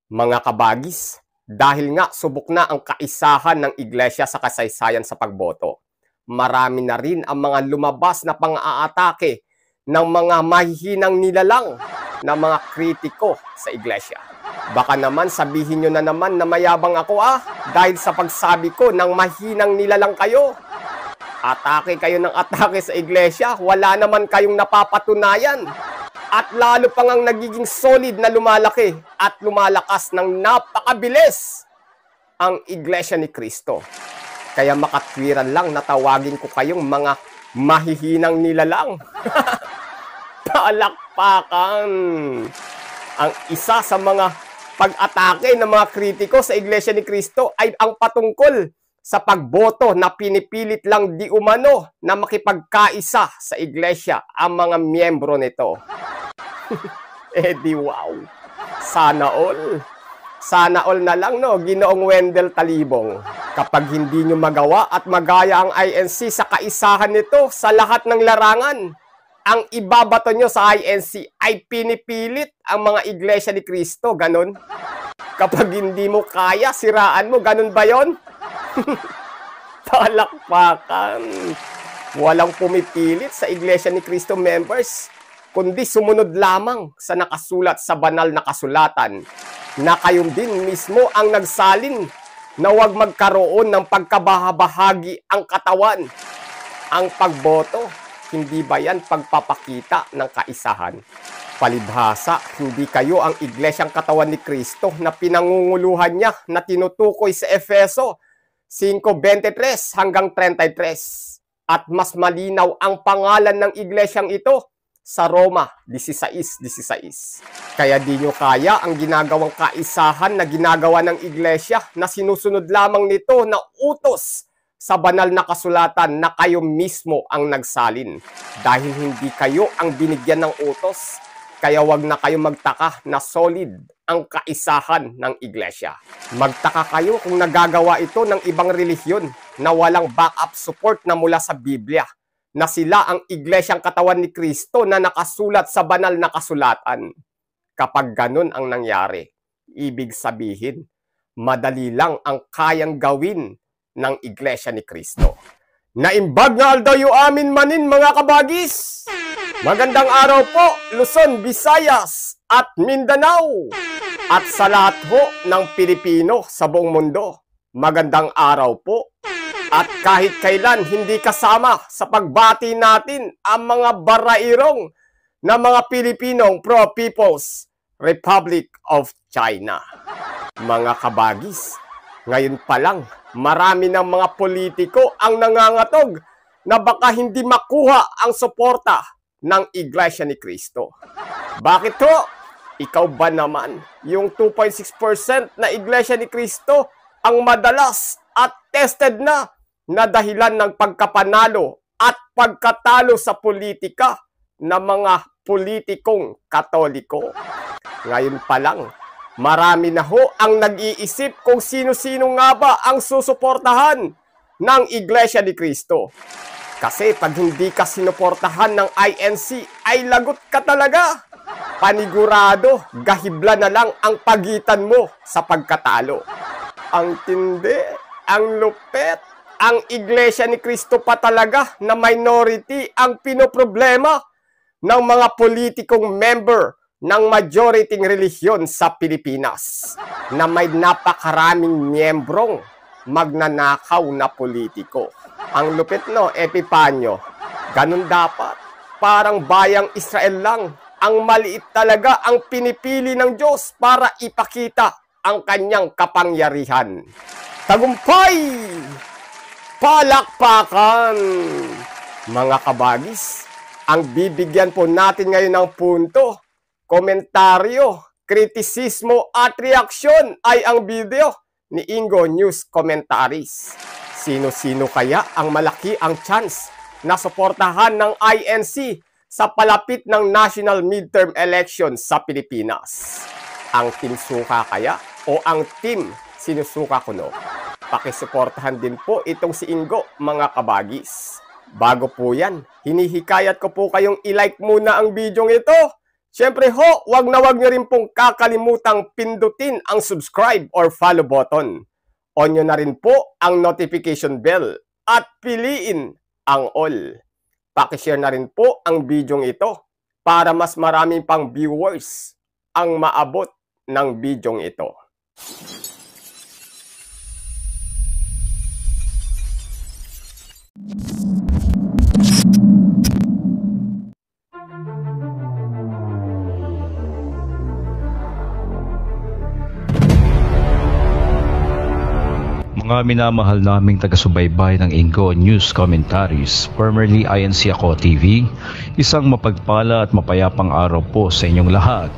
Mga kabagis, dahil nga subok na ang kaisahan ng iglesia sa kasaysayan sa pagboto, marami na rin ang mga lumabas na pang-aatake ng mga mahihinang nilalang na mga kritiko sa iglesia. Baka naman sabihin nyo na naman na mayabang ako dahil sa pagsabi ko ng mahinang nilalang kayo. Atake kayo ng atake sa iglesia, wala naman kayong napapatunayan. At lalo pang ang nagiging solid na lumalaki at lumalakas ng napakabilis ang Iglesia ni Cristo. Kaya makatwiran lang na tawagin ko kayong mga mahihinang nilalang. Palakpakan! Ang isa sa mga pag-atake ng mga kritiko sa Iglesia ni Cristo ay ang patungkol sa pagboto na pinipilit lang di umano na makipagkaisa sa iglesia ang mga miyembro nito. Di wow. Sana all. Sana all na lang no, Ginoong Wendell Talibong. Kapag hindi nyo magawa at magaya ang INC sa kaisahan nito sa lahat ng larangan, ang ibabato nyo sa INC ay pinipilit ang mga iglesia ni Cristo, ganun. Kapag hindi mo kaya, siraan mo, ganun ba yon? Palakpakan. Walang pumipilit sa Iglesia ni Cristo members, kundi sumunod lamang sa nakasulat sa banal na kasulatan na kayong din mismo ang nagsalin na huwag magkaroon ng pagkabahabahagi ang katawan. Ang pagboto, hindi ba yan pagpapakita ng kaisahan? Palibhasa, hindi kayo ang iglesyang katawan ni Cristo na pinangunguluhan niya na tinutukoy sa Efeso 5:23 hanggang 33. At mas malinaw ang pangalan ng iglesyang ito sa Roma 16:16. Kaya di nyo kaya ang ginagawang kaisahan na ginagawa ng iglesia na sinusunod lamang nito na utos sa banal na kasulatan na kayo mismo ang nagsalin. Dahil hindi kayo ang binigyan ng utos, kaya wag na kayo magtaka na solid ang kaisahan ng iglesia. Magtaka kayo kung nagagawa ito ng ibang relihiyon na walang backup support na mula sa Biblia, na sila ang iglesyang katawan ni Cristo na nakasulat sa banal na kasulatan. Kapag ganun ang nangyari, ibig sabihin, madali lang ang kayang gawin ng iglesia ni Cristo. Naimbag nga aldaw amin manin mga kabagis! Magandang araw po, Luzon, Visayas at Mindanao! At sa lahat ho ng Pilipino sa buong mundo, magandang araw po! At kahit kailan hindi kasama sa pagbati natin ang mga barairong na mga Pilipinong pro-People's Republic of China. Mga kabagis, ngayon pa lang, marami ng mga politiko ang nangangatog na baka hindi makuha ang suporta ng Iglesia ni Cristo. Bakit ho? Ikaw ba naman, yung 2.6% na Iglesia ni Cristo ang madalas at tested na dahilan ng pagkapanalo at pagkatalo sa politika ng mga politikong Katoliko. Ngayon pa lang, marami na ho ang nag-iisip kung sino-sino nga ba ang susuportahan ng Iglesia ni Cristo. Kasi pag hindi ka sinuportahan ng INC, ay lagot ka talaga. Panigurado, gahibla na lang ang pagitan mo sa pagkatalo. Ang tindi, ang lupet, ang Iglesia ni Cristo pa talaga na minority ang pinoproblema ng mga politikong member ng majority relihiyon sa Pilipinas na may napakaraming miyembrong magnanakaw na politiko. Ang lupit no, Epipanyo. Ganun dapat. Parang bayang Israel lang. Ang maliit talaga ang pinipili ng Diyos para ipakita ang kanyang kapangyarihan. Tagumpay! Palakpakan! Mga kabagis, ang bibigyan po natin ngayon ng punto, komentaryo, kritisismo at reaksyon ay ang video ni Ingo News Commentaries. Sino-sino kaya ang malaki ang chance na suportahan ng INC sa palapit ng national midterm election sa Pilipinas? Ang Team Suka kaya o ang Team Sinusuka Kuno? Pakisuportahan din po itong si Ingo, mga kabagis. Bago po yan, hinihikayat ko po kayong i-like muna ang bidyong ito Siyempre ho, wag na wag nyo rin pong kakalimutang pindutin ang subscribe or follow button. On nyo na rin po ang notification bell at piliin ang all. Pakishare na rin po ang bidyong ito para mas maraming pang viewers ang maabot ng bidyong ito. Mga minamahal naming taga-subaybay ng Ingo News Commentaries, formerly INC Ako TV, isang mapagpala at mapayapang araw po sa inyong lahat.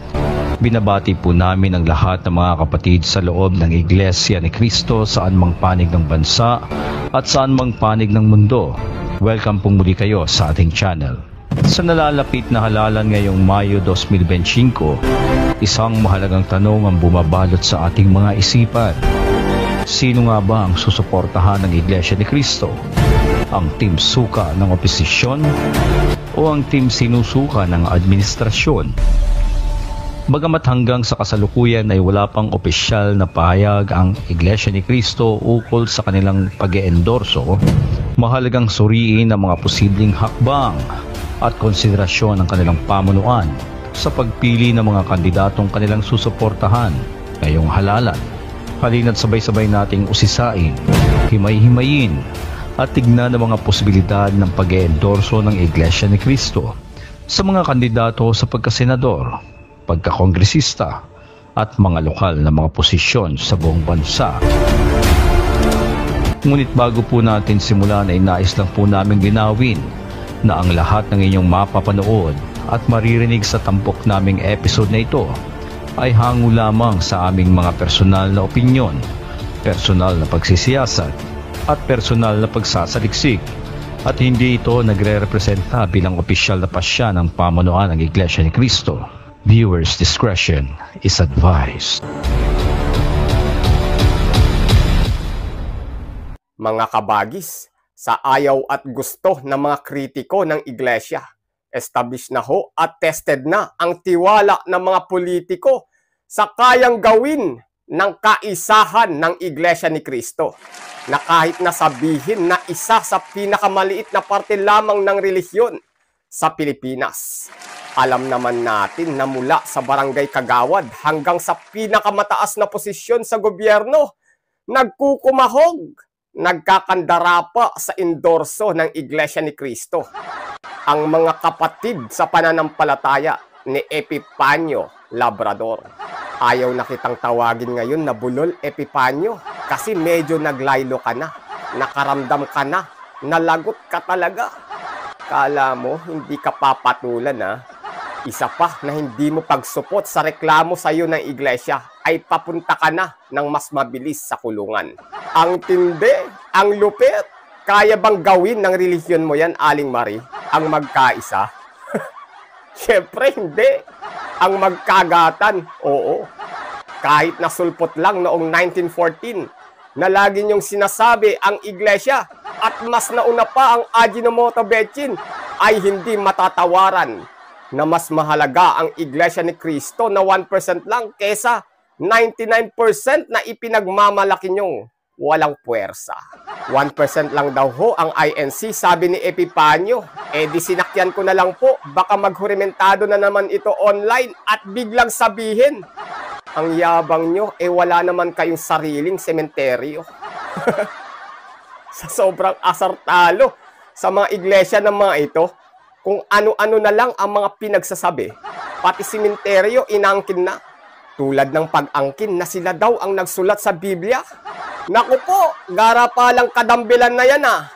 Binabati po namin ang lahat ng mga kapatid sa loob ng Iglesia ni Cristo saan mang panig ng bansa at saan mang panig ng mundo. Welcome po muli kayo sa ating channel. Sa nalalapit na halalan ngayong Mayo 2025, isang mahalagang tanong ang bumabalot sa ating mga isipan. Sino nga ba ang susuportahan ng Iglesia ni Cristo? Ang team suka ng oposisyon o ang team sinusuka ng administrasyon? Bagamat hanggang sa kasalukuyan ay wala pang opisyal na pahayag ang Iglesia ni Cristo ukol sa kanilang pag-eendorso, mahalagang suriin ang mga posibleng hakbang at konsiderasyon ng kanilang pamunuan sa pagpili ng mga kandidatong kanilang susuportahan ngayong halalan. Halina't sabay-sabay nating usisain, himay-himayin at tignan ang mga posibilidad ng pag-eendorso ng Iglesia ni Cristo sa mga kandidato sa pagkasenador, pagkakongresista at mga lokal na mga posisyon sa buong bansa. Ngunit bago po natin simulan ay nais lang po naming linawin na ang lahat ng inyong mapapanood at maririnig sa tampok naming episode na ito ay hango lamang sa aming mga personal na opinyon, personal na pagsisiyasat at personal na pagsasaliksik at hindi ito nagre-representa bilang opisyal na pasya ng pamunuan ng Iglesia ni Cristo. Viewers' discretion is advised. Mga kabagis, sa ayaw at gusto ng mga kritiko ng Iglesia, established na ho at tested na ang tiwala ng mga politiko sa kayang gawin ng kaisahan ng Iglesia ni Cristo, na kahit nasabihin na isa sa pinakamaliit na parte lamang ng relihiyon sa Pilipinas. Alam naman natin na mula sa barangay kagawad hanggang sa pinakamataas na posisyon sa gobyerno, nagkukumahog, nagkakandara pa sa endorso ng Iglesia ni Cristo ang mga kapatid sa pananampalataya ni Epipanyo Labrador. Ayaw na kitang tawagin ngayon na Bulol Epipanyo kasi medyo naglaylo ka na, nakaramdam ka na, nalagot ka talaga. Kala mo hindi ka papatulan ha? Isa pa na hindi mo pagsupot sa reklamo sa iyo ng Iglesia ay papunta ka na ng mas mabilis sa kulungan. Ang tindi, ang lupit, kaya bang gawin ng relihiyon mo yan, Aling Marie? Ang magkaisa? Siyempre hindi. Ang magkagatan, oo. Kahit nasulpot lang noong 1914 na lagi niyong sinasabi ang Iglesia at mas nauna pa ang Ajinomoto Bechin ay hindi matatawaran na mas mahalaga ang Iglesia ni Cristo na 1% lang kesa 99% na ipinagmamalaki niyong walang puwersa. 1% lang daw ho ang INC, sabi ni Epipanyo. Eh di sinakyan ko na lang po, baka maghurimentado na naman ito online at biglang sabihin, ang yabang nyo, eh wala naman kayong sariling sementeryo. Sa sobrang asartalo sa mga iglesia ng mga ito, kung ano-ano na lang ang mga pinagsasabi, pati sementeryo inangkin na. Tulad ng pag-angkin na sila daw ang nagsulat sa Biblia. Naku po, gara pa lang kadambilan na yan ah.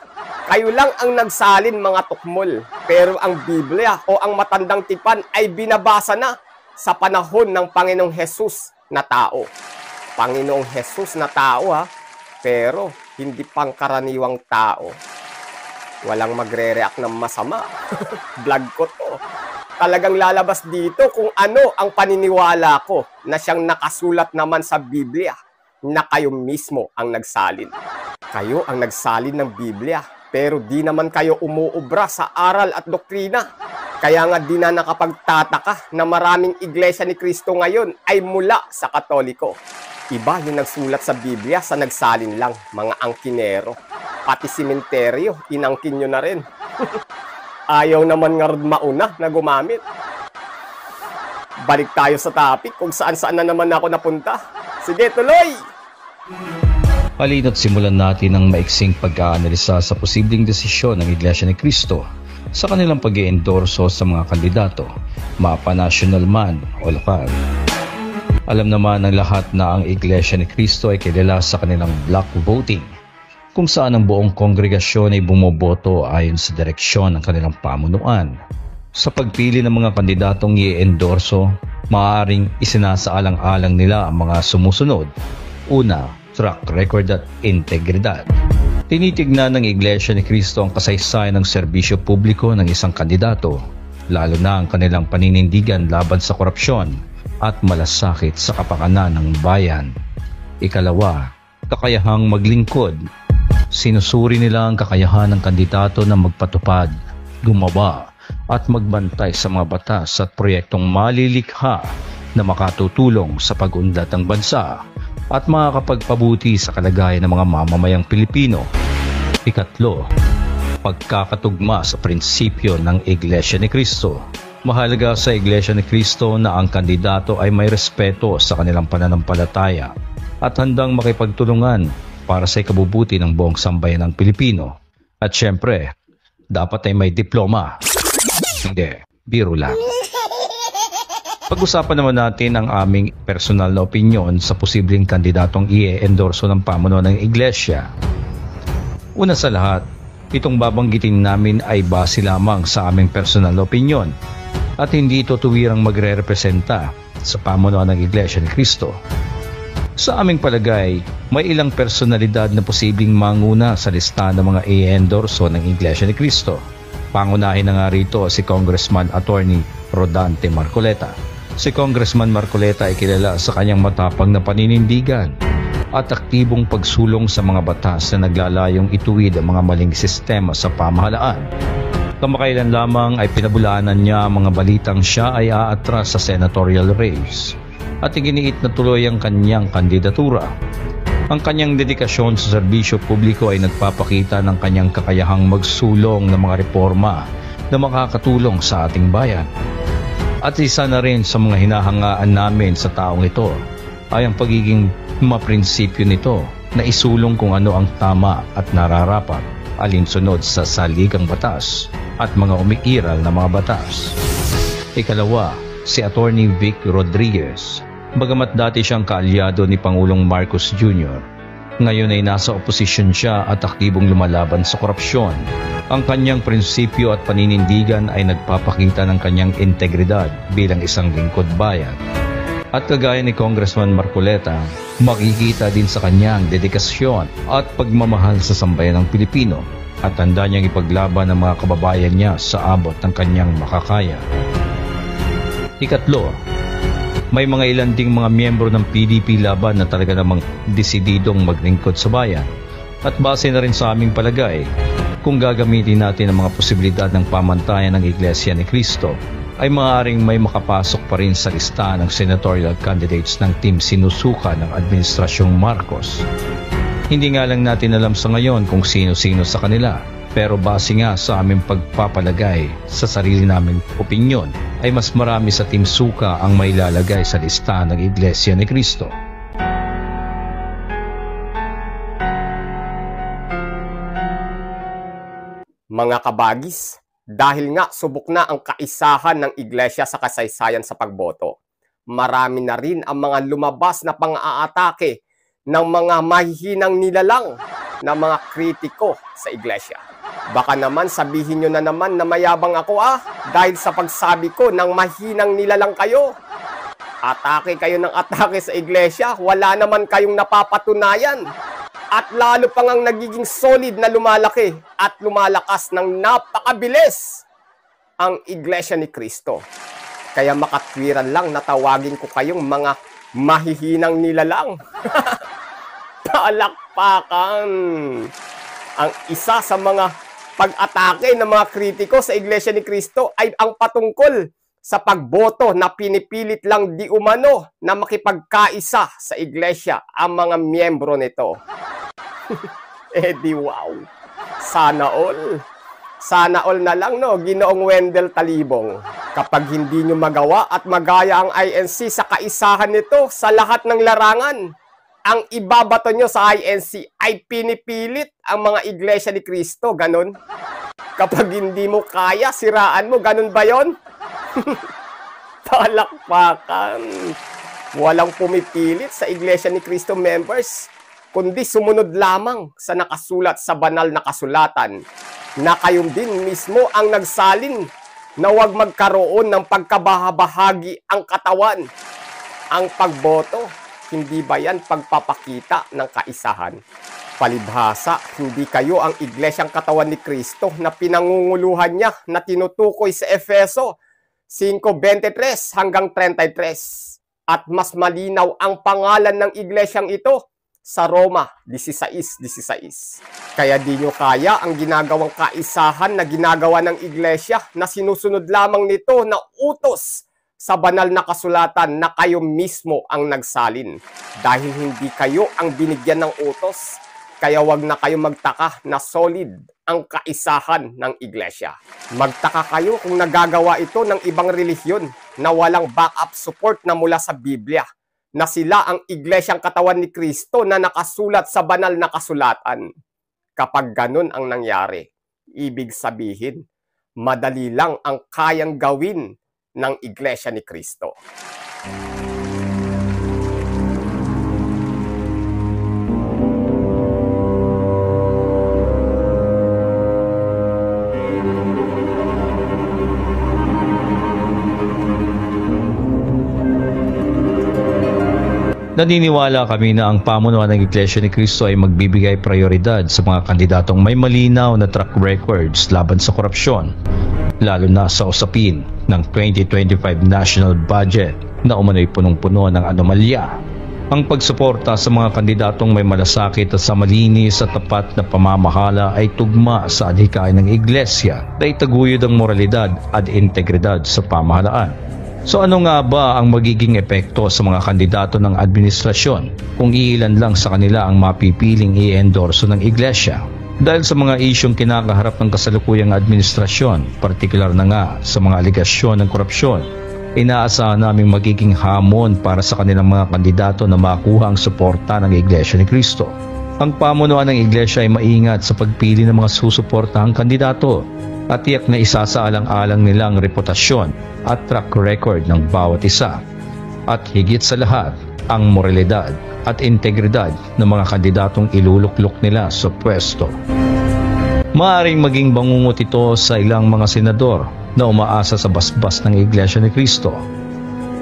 Kayo lang ang nagsalin mga tukmol. Pero ang Biblia o ang matandang tipan ay binabasa na sa panahon ng Panginoong Jesus na tao. Panginoong Jesus na tao ha, pero hindi pangkaraniwang tao. Walang magre-react ng masama. Vlog ko to. Talagang lalabas dito kung ano ang paniniwala ko na siyang nakasulat naman sa Biblia na kayo mismo ang nagsalin. Kayo ang nagsalin ng Biblia, pero di naman kayo umuubra sa aral at doktrina. Kaya nga di na nakapagtataka na maraming iglesia ni Cristo ngayon ay mula sa Katoliko. Iba yung nagsulat sa Biblia sa nagsalin lang, mga angkinero. Pati simenteryo, inangkin nyo na rin. Ayaw naman nga rin mauna na gumamit. Balik tayo sa topic kung saan-saan na naman ako napunta. Sige, tuloy! Halina't simulan natin ang maiksing pag-aanalisa sa posibleng desisyon ng Iglesia ni Cristo sa kanilang pag-i-endorso sa mga kandidato, mapa-national man o lokal. Alam naman ng lahat na ang Iglesia ni Cristo ay kilala sa kanilang block voting, kung saan ang buong kongregasyon ay bumoboto ayon sa direksyon ng kanilang pamunuan. Sa pagpili ng mga kandidatong i-endorso, maaaring isinasaalang-alang nila ang mga sumusunod. Una, track record at integridad. Tinitignan ng Iglesia ni Cristo ang kasaysayan ng serbisyo publiko ng isang kandidato, lalo na ang kanilang paninindigan laban sa korupsyon at malasakit sa kapakanan ng bayan. Ikalawa, kakayahang maglingkod. Sinusuri nila ang kakayahan ng kandidato na magpatupad, gumawa at magbantay sa mga batas at proyektong malilikha na makatutulong sa pag-unlad ng bansa at makakapagpabuti sa kalagayan ng mga mamamayang Pilipino. Ikatlo, pagkakatugma sa prinsipyo ng Iglesia ni Cristo. Mahalaga sa Iglesia ni Cristo na ang kandidato ay may respeto sa kanilang pananampalataya at handang makipagtulungan para sa ikabubuti ng buong sambayan ng Pilipino. At syempre, dapat ay may diploma. Hindi, biro lang. Pag-usapan naman natin ang aming personal na opinyon sa posibleng kandidatong i-endorso ng pamunuan ng Iglesia. Una sa lahat, itong babanggitin namin ay base lamang sa aming personal na opinyon at hindi ito tuwirang magre-representa sa pamunuan ng Iglesia ni Cristo. Sa aming palagay, may ilang personalidad na posibleng manguna sa listahan ng mga i-endorso ng Iglesia ni Cristo. Pangunahin na nga rito si Congressman Attorney Rodante Marcoleta. Si Congressman Marcoleta ay kilala sa kanyang matapang na paninindigan at aktibong pagsulong sa mga batas na naglalayong ituwid ang mga maling sistema sa pamahalaan. Kamakailan lamang ay pinabulaanan niya ang mga balitang siya ay aatras sa senatorial race at iginiit na tuloy ang kanyang kandidatura. Ang kanyang dedikasyon sa serbisyo publiko ay nagpapakita ng kanyang kakayahang magsulong ng mga reforma na makakatulong sa ating bayan. At isa na rin sa mga hinahangaan namin sa taong ito ay ang pagiging maprinsipyo nito na isulong kung ano ang tama at nararapat alinsunod sa saligang batas at mga umiiral na mga batas. Ikalawa, si Attorney Vic Rodriguez. Bagamat dati siyang kaalyado ni Pangulong Marcos Jr., ngayon ay nasa oposisyon siya at aktibong lumalaban sa korupsyon. Ang kanyang prinsipyo at paninindigan ay nagpapakita ng kanyang integridad bilang isang lingkod bayan. At kagaya ni Congressman Marcoleta, makikita din sa kanyang dedikasyon at pagmamahal sa sambayan ng Pilipino at handa niyang ipaglaban ang mga kababayan niya sa abot ng kanyang makakaya. Ikatlo, may mga ilan ding mga miyembro ng PDP laban na talaga namang desididong maglingkod sa bayan. At base na rin sa aming palagay, kung gagamitin natin ang mga posibilidad ng pamantayan ng Iglesia ni Cristo, ay maaaring may makapasok pa rin sa listahan ng senatorial candidates ng team sinusuka ng Administrasyong Marcos. Hindi nga lang natin alam sa ngayon kung sino-sino sa kanila, pero base nga sa aming pagpapalagay sa sarili naming opinyon, ay mas marami sa Team Suka ang may lalagay sa listahan ng Iglesia ni Cristo. Mga kabagis, dahil nga subok na ang kaisahan ng Iglesia sa kasaysayan sa pagboto, marami na rin ang mga lumabas na pang-aatake ng mga mahihinang nilalang na mga kritiko sa Iglesia. Baka naman sabihin nyo na naman na mayabang ako dahil sa pagsabi ko ng mahinang nilalang kayo. Atake kayo ng atake sa Iglesia, wala naman kayong napapatunayan. At lalo pang ang nagiging solid na lumalaki at lumalakas ng napakabilis ang Iglesia ni Cristo. Kaya makatwiran lang na tawagin ko kayong mga mahihinang nilalang. Palakpakan! Ang isa sa mga pag-atake ng mga kritiko sa Iglesia ni Cristo ay ang patungkol sa pagboto na pinipilit lang di umano na makipagkaisa sa Iglesia ang mga miyembro nito. Di wow. Sana all. Sana all na lang, no, Ginoong Wendell Talibong. Kapag hindi nyo magawa at magaya ang INC sa kaisahan nito sa lahat ng larangan, ang ibabato nyo sa INC ay pinipilit ang mga Iglesia ni Cristo, ganun. Kapag hindi mo kaya, siraan mo, ganun ba yon? Palakpakan. Walang pumipilit sa Iglesia ni Cristo members, kundi sumunod lamang sa nakasulat sa banal na kasulatan na kayong din mismo ang nagsalin na huwag magkaroon ng pagkabahabahagi ang katawan. Ang pagboto, hindi ba yan pagpapakita ng kaisahan? Palibhasa, hindi kayo ang iglesyang katawan ni Kristo na pinangunguluhan niya na tinutukoy sa Efeso 5:23 hanggang 33. At mas malinaw ang pangalan ng iglesyang ito sa Roma 16:16. Kaya di nyo kaya ang ginagawang kaisahan na ginagawa ng iglesia na sinusunod lamang nito na utos sa banal na kasulatan na kayo mismo ang nagsalin. Dahil hindi kayo ang binigyan ng utos, kaya wag na kayo magtaka na solid ang kaisahan ng iglesia. Magtaka kayo kung nagagawa ito ng ibang relihiyon na walang backup support na mula sa Biblia, na sila ang iglesyang katawan ni Kristo na nakasulat sa banal na kasulatan. Kapag ganun ang nangyari, ibig sabihin, madali lang ang kayang gawin ng Iglesia ni Cristo. Naniniwala kami na ang pamunuan ng Iglesia ni Cristo ay magbibigay prioridad sa mga kandidatong may malinaw na track records laban sa korupsyon, lalo na sa usapin ng 2025 national budget na umano'y punong-puno ng anomalya. Ang pagsuporta sa mga kandidatong may malasakit at sa malinis at tapat na pamamahala ay tugma sa adhikain ng Iglesia na itaguyod ang moralidad at integridad sa pamahalaan. So ano nga ba ang magiging epekto sa mga kandidato ng administrasyon kung iilan lang sa kanila ang mapipiling i-endorso ng Iglesia? Dahil sa mga isyong kinakaharap ng kasalukuyang administrasyon, partikular na nga sa mga aligasyon ng korupsyon, inaasahan naming magiging hamon para sa kanilang mga kandidato na makuha ang suporta ng Iglesia ni Cristo. Ang pamunuan ng Iglesia ay maingat sa pagpili ng mga susuportahang kandidato at tiyak na isasaalang-alang nila ang reputasyon at track record ng bawat isa. At higit sa lahat, ang moralidad at integridad ng mga kandidatong iluluklok nila sa pwesto. Maaaring maging bangungot ito sa ilang mga senador na umaasa sa basbas ng Iglesia ni Cristo.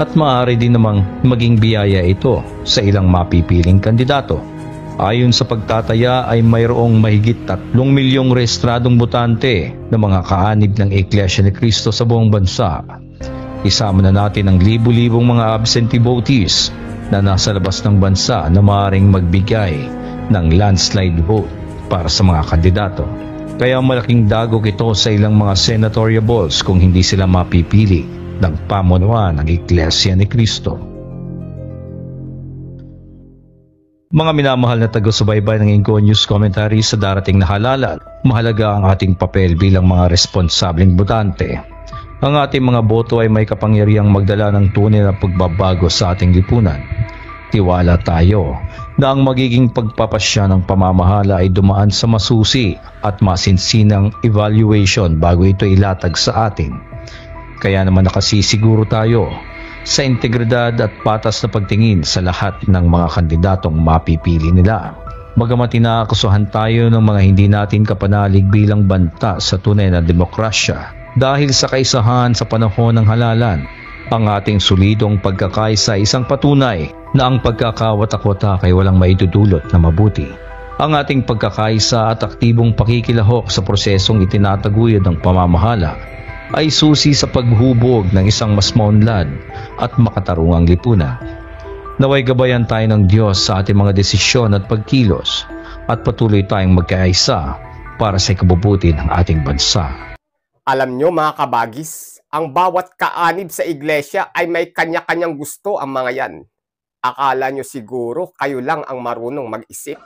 At maaari din namang maging biyaya ito sa ilang mapipiling kandidato. Ayon sa pagtataya ay mayroong mahigit 3 milyong rehistradong botante na mga kaanib ng Iglesia ni Cristo sa buong bansa. Isama na natin ang libu-libong mga absentee votees na nasa labas ng bansa na maaaring magbigay ng landslide vote para sa mga kandidato. Kaya malaking dagok ito sa ilang mga senatorial balls kung hindi sila mapipili ng pamunuan ng Iglesia ni Cristo. Mga minamahal na taga-subaybay ng Ingo News Commentary, sa darating na halalan, mahalaga ang ating papel bilang mga responsableng botante. Ang ating mga boto ay may kapangyarihang magdala ng tunay na pagbabago sa ating lipunan. Tiwala tayo na ang magiging pagpapasya ng pamamahala ay dumaan sa masusi at masinsinang evaluation bago ito ilatag sa atin. Kaya naman nakasisiguro tayo sa integridad at patas na pagtingin sa lahat ng mga kandidatong mapipili nila. Bagamat inaakusahan tayo ng mga hindi natin kapanalig bilang banta sa tunay na demokrasya dahil sa kaisahan sa panahon ng halalan, ang ating solidong pagkakaisa ay isang patunay na ang pagkakawatak-watak ay walang maidudulot na mabuti. Ang ating pagkakaisa at aktibong pakikilahok sa prosesong itinataguyod ng pamamahala ay susi sa paghubog ng isang mas maunlad at makatarungang lipunan. Naway gabayan tayo ng Diyos sa ating mga desisyon at pagkilos at patuloy tayong magkaisa para sa ikabubuti ng ating bansa. Alam nyo mga kabagis, ang bawat kaanib sa iglesia ay may kanya-kanyang gusto ang mga yan. Akala nyo siguro kayo lang ang marunong mag-isip.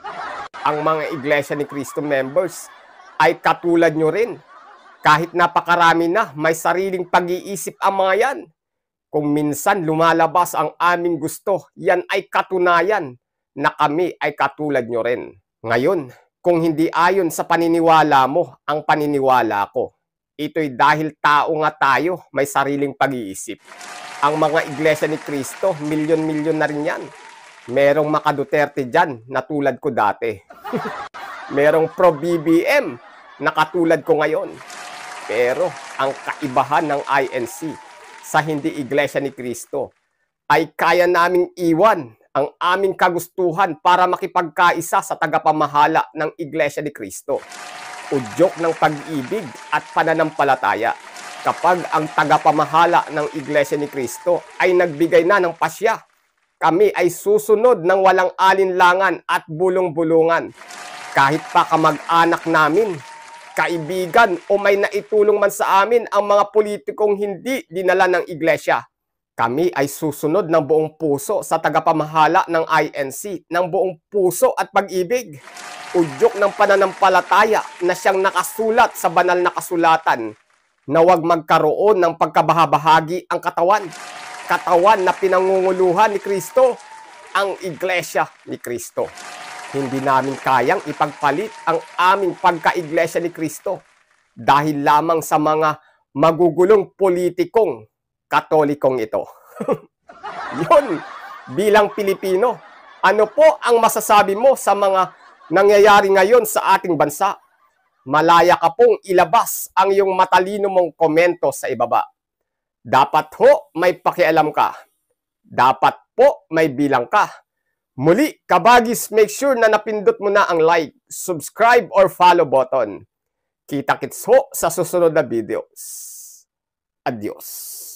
Ang mga iglesia ni Cristo members ay katulad nyo rin. Kahit napakarami na, may sariling pag-iisip ang mga yan. Kung minsan lumalabas ang aming gusto, yan ay katunayan na kami ay katulad nyo rin. Ngayon, kung hindi ayon sa paniniwala mo ang paniniwala ko, ito'y dahil tao nga tayo, may sariling pag-iisip. Ang mga iglesia ni Cristo, milyon-milyon na rin yan. Merong maka-Duterte dyan na tulad ko dati. Merong pro-BBM na katulad ko ngayon. Pero ang kaibahan ng INC sa hindi iglesia ni Cristo ay kaya naming iwan ang aming kagustuhan para makipagkaisa sa tagapamahala ng iglesia ni Cristo. Udyok ng pag-ibig at pananampalataya. Kapag ang tagapamahala ng iglesia ni Cristo ay nagbigay na ng pasya, kami ay susunod ng walang alinlangan at bulong-bulungan. Kahit pa kamag-anak namin, kaibigan o may naitulong man sa amin ang mga politikong hindi dinala ng iglesia, kami ay susunod ng buong puso sa tagapamahala ng INC ng buong puso at pag-ibig. Udyok ng pananampalataya na siyang nakasulat sa banal na kasulatan na huwag magkaroon ng pagkabahabahagi ang katawan. Katawan na pinangunguluhan ni Kristo, ang iglesia ni Kristo. Hindi namin kayang ipagpalit ang aming pagka-iglesia ni Kristo dahil lamang sa mga magugulong politikong Katolikong ito. Yun, bilang Pilipino, ano po ang masasabi mo sa mga nangyayari ngayon sa ating bansa? Malaya ka pong ilabas ang iyong matalino mong komento sa ibaba. Dapat ho may pakialam ka. Dapat po may bilang ka. Muli, kabagis, make sure na napindot mo na ang like, subscribe, or follow button. Kita-kits ho sa susunod na videos. Adios.